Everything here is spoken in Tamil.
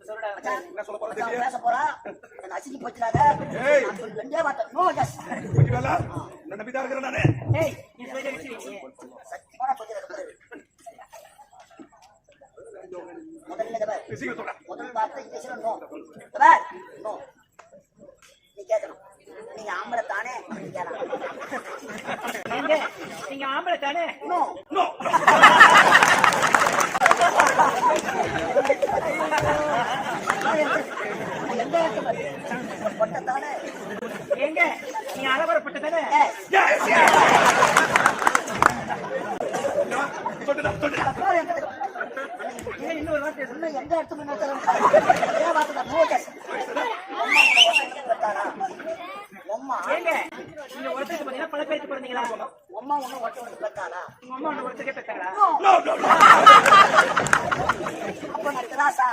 என்ன சொல்ல போறா பேச போறா அசிங்கி போச்சுறாங்க. ரெண்டே வார்த்தை நோ எஸ். என்ன நம்பிதான் இருக்கிறேன் நானு. ஏய் நீ சொல்ல வச்சிருக்கீங்க. சத்தியமா சொல்லிருக்கேன். முதல் வார்த்தை இங்கிலீஷ்ல நோ. நோ. நீ கேட்கணும். நீங்க ஆம்பளை தானே? நீங்க ஆம்பளை தானே? நோ. நோ. பொட்டத்தானே? எங்க நீ அலவரப்பட்டதானே? இன்னொரு வார்த்தை சொன்ன எந்த இடத்துல அம்மா ஏங்க நீங்க ஒருத்தருக்கு பாத்தீங்கன்னா பல பேருக்கு பிறந்தீங்களா? அம்மா ஒண்ணு ஒருத்தவங்க பெற்றானா? உங்க அம்மா ஒண்ணு ஒருத்தருக்கு பெற்றாங்களா? அப்ப நான் திராசா